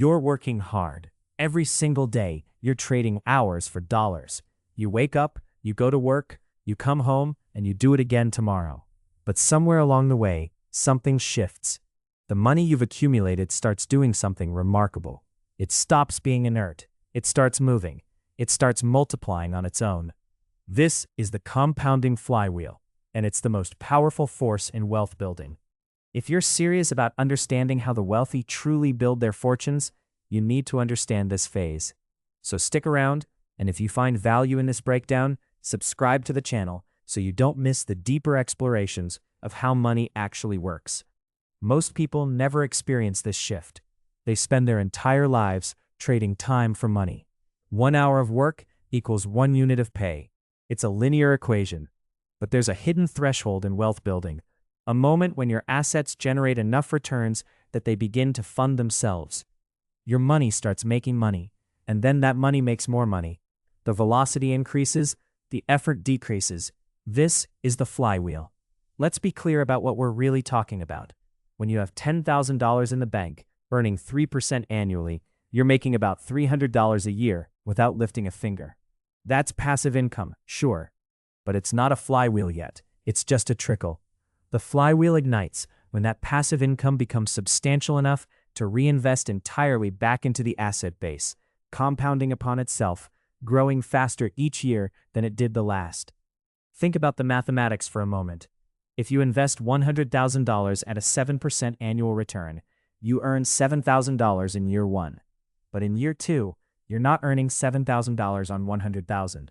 You're working hard. Every single day, you're trading hours for dollars. You wake up, you go to work, you come home, and you do it again tomorrow. But somewhere along the way, something shifts. The money you've accumulated starts doing something remarkable. It stops being inert. It starts moving. It starts multiplying on its own. This is the compounding flywheel, and it's the most powerful force in wealth building. If you're serious about understanding how the wealthy truly build their fortunes, you need to understand this phase. So stick around, and if you find value in this breakdown, subscribe to the channel so you don't miss the deeper explorations of how money actually works. Most people never experience this shift. They spend their entire lives trading time for money. 1 hour of work equals 1 unit of pay. It's a linear equation. But there's a hidden threshold in wealth building, a moment when your assets generate enough returns that they begin to fund themselves. Your money starts making money, and then that money makes more money. The velocity increases, the effort decreases. This is the flywheel. Let's be clear about what we're really talking about. When you have $10,000 in the bank, earning 3% annually, you're making about $300 a year without lifting a finger. That's passive income, sure. But it's not a flywheel yet. It's just a trickle. The flywheel ignites when that passive income becomes substantial enough to reinvest entirely back into the asset base, compounding upon itself, growing faster each year than it did the last. Think about the mathematics for a moment. If you invest $100,000 at a 7% annual return, you earn $7,000 in year 1. But in year 2, you're not earning $7,000 on $100,000.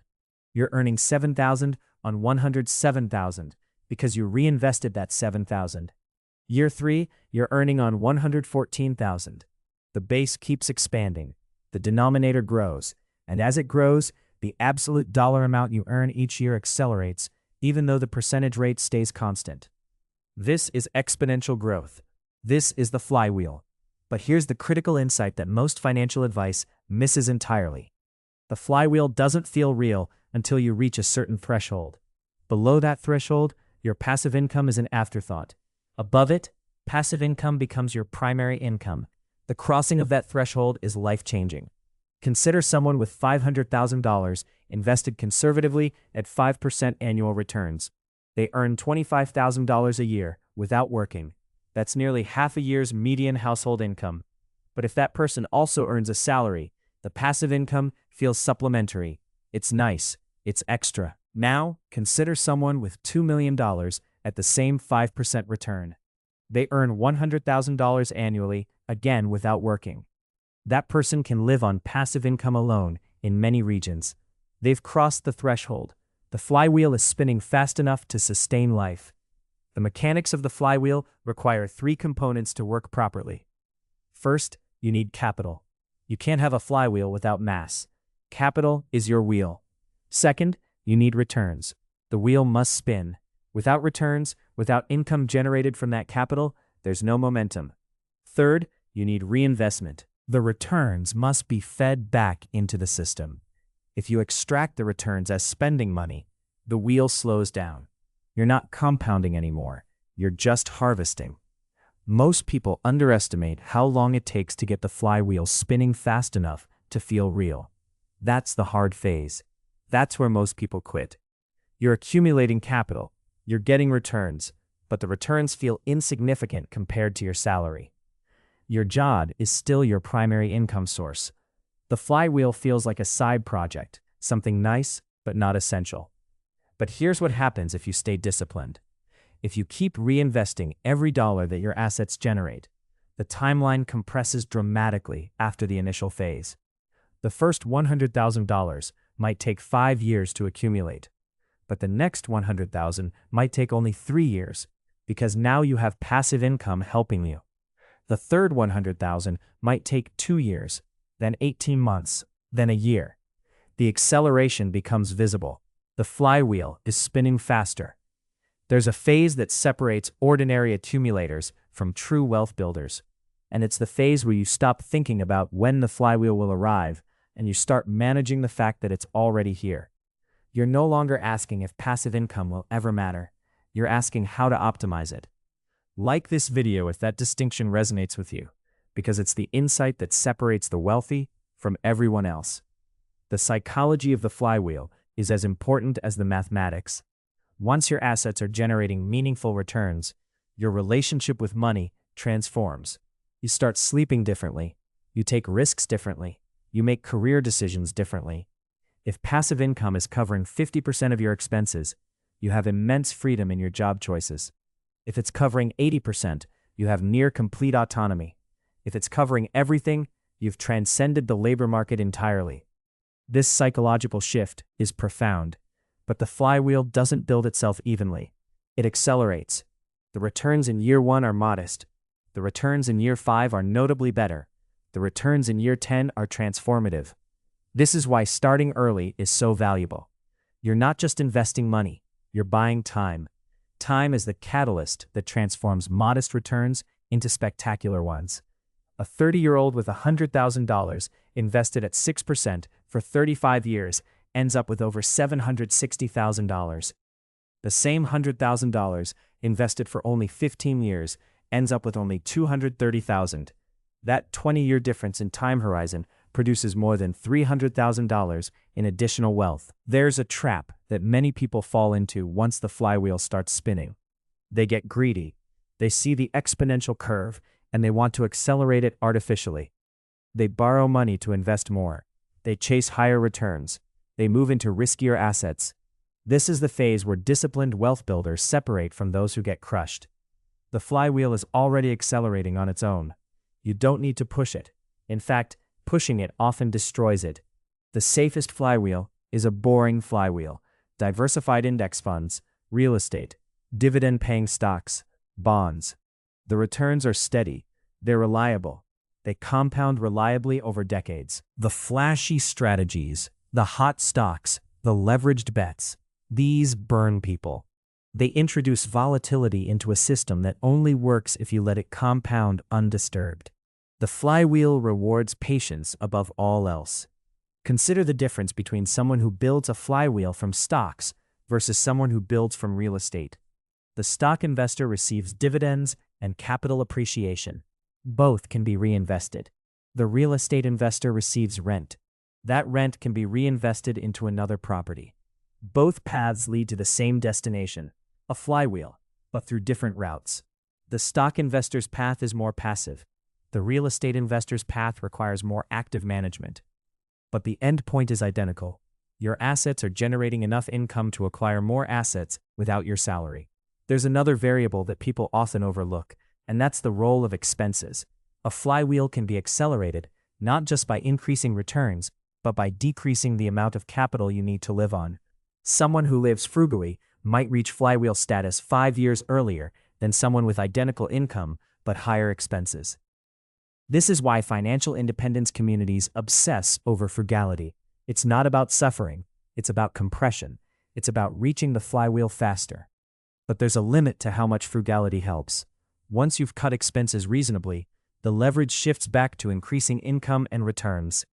You're earning $7,000 on $107,000 because you reinvested that $7,000. Year 3, you're earning on $114,000. The base keeps expanding. The denominator grows. And as it grows, the absolute dollar amount you earn each year accelerates, even though the percentage rate stays constant. This is exponential growth. This is the flywheel. But here's the critical insight that most financial advice misses entirely. The flywheel doesn't feel real until you reach a certain threshold. Below that threshold, your passive income is an afterthought. Above it, passive income becomes your primary income. The crossing of that threshold is life-changing. Consider someone with $500,000 invested conservatively at 5% annual returns. They earn $25,000 a year without working. That's nearly half a year's median household income. But if that person also earns a salary, the passive income feels supplementary. It's nice. It's extra. Now, consider someone with $2 million at the same 5% return. They earn $100,000 annually, again without working. That person can live on passive income alone in many regions. They've crossed the threshold. The flywheel is spinning fast enough to sustain life. The mechanics of the flywheel require 3 components to work properly. First, you need capital. You can't have a flywheel without mass. Capital is your wheel. Second, you need returns. The wheel must spin. Without returns, without income generated from that capital, there's no momentum. Third, you need reinvestment. The returns must be fed back into the system. If you extract the returns as spending money, the wheel slows down. You're not compounding anymore. You're just harvesting. Most people underestimate how long it takes to get the flywheel spinning fast enough to feel real. That's the hard phase. That's where most people quit. You're accumulating capital. You're getting returns, but the returns feel insignificant compared to your salary. Your job is still your primary income source. The flywheel feels like a side project, something nice but not essential. But here's what happens if you stay disciplined. If you keep reinvesting every dollar that your assets generate, the timeline compresses dramatically after the initial phase. The first $100,000 might take 5 years to accumulate, but the next $100,000 might take only 3 years, because now you have passive income helping you. The third $100,000 might take 2 years, then 18 months, then a year. The acceleration becomes visible. The flywheel is spinning faster. There's a phase that separates ordinary accumulators from true wealth builders, and it's the phase where you stop thinking about when the flywheel will arrive and you start managing the fact that it's already here. You're no longer asking if passive income will ever matter. You're asking how to optimize it. Like this video if that distinction resonates with you. because it's the insight that separates the wealthy from everyone else. The psychology of the flywheel is as important as the mathematics. Once your assets are generating meaningful returns, your relationship with money transforms. You start sleeping differently. You take risks differently. You make career decisions differently. If passive income is covering 50% of your expenses, you have immense freedom in your job choices. If it's covering 80%, you have near complete autonomy. If it's covering everything, you've transcended the labor market entirely. This psychological shift is profound, but the flywheel doesn't build itself evenly. It accelerates. The returns in year 1 are modest. The returns in year 5 are notably better. The returns in year 10 are transformative. This is why starting early is so valuable. You're not just investing money, you're buying time. Time is the catalyst that transforms modest returns into spectacular ones. A 30-year-old with $100,000 invested at 6% for 35 years ends up with over $760,000. The same $100,000 invested for only 15 years ends up with only $230,000. That 20-year difference in time horizon produces more than $300,000 in additional wealth. There's a trap that many people fall into once the flywheel starts spinning. They get greedy. They see the exponential curve and they want to accelerate it artificially. They borrow money to invest more. They chase higher returns. They move into riskier assets. This is the phase where disciplined wealth builders separate from those who get crushed. The flywheel is already accelerating on its own. You don't need to push it. In fact, pushing it often destroys it. The safest flywheel is a boring flywheel. Diversified index funds, real estate, dividend-paying stocks, bonds. The returns are steady. They're reliable. They compound reliably over decades. The flashy strategies, the hot stocks, the leveraged bets, these burn people. They introduce volatility into a system that only works if you let it compound undisturbed. The flywheel rewards patience above all else. Consider the difference between someone who builds a flywheel from stocks versus someone who builds from real estate. The stock investor receives dividends and capital appreciation. Both can be reinvested. The real estate investor receives rent. That rent can be reinvested into another property. Both paths lead to the same destination, a flywheel, but through different routes. The stock investor's path is more passive. The real estate investor's path requires more active management. But the end point is identical. Your assets are generating enough income to acquire more assets without your salary. There's another variable that people often overlook, and that's the role of expenses. A flywheel can be accelerated not just by increasing returns, but by decreasing the amount of capital you need to live on. Someone who lives frugally might reach flywheel status 5 years earlier than someone with identical income but higher expenses. This is why financial independence communities obsess over frugality. It's not about suffering, it's about compression. It's about reaching the flywheel faster. But there's a limit to how much frugality helps. Once you've cut expenses reasonably, the leverage shifts back to increasing income and returns.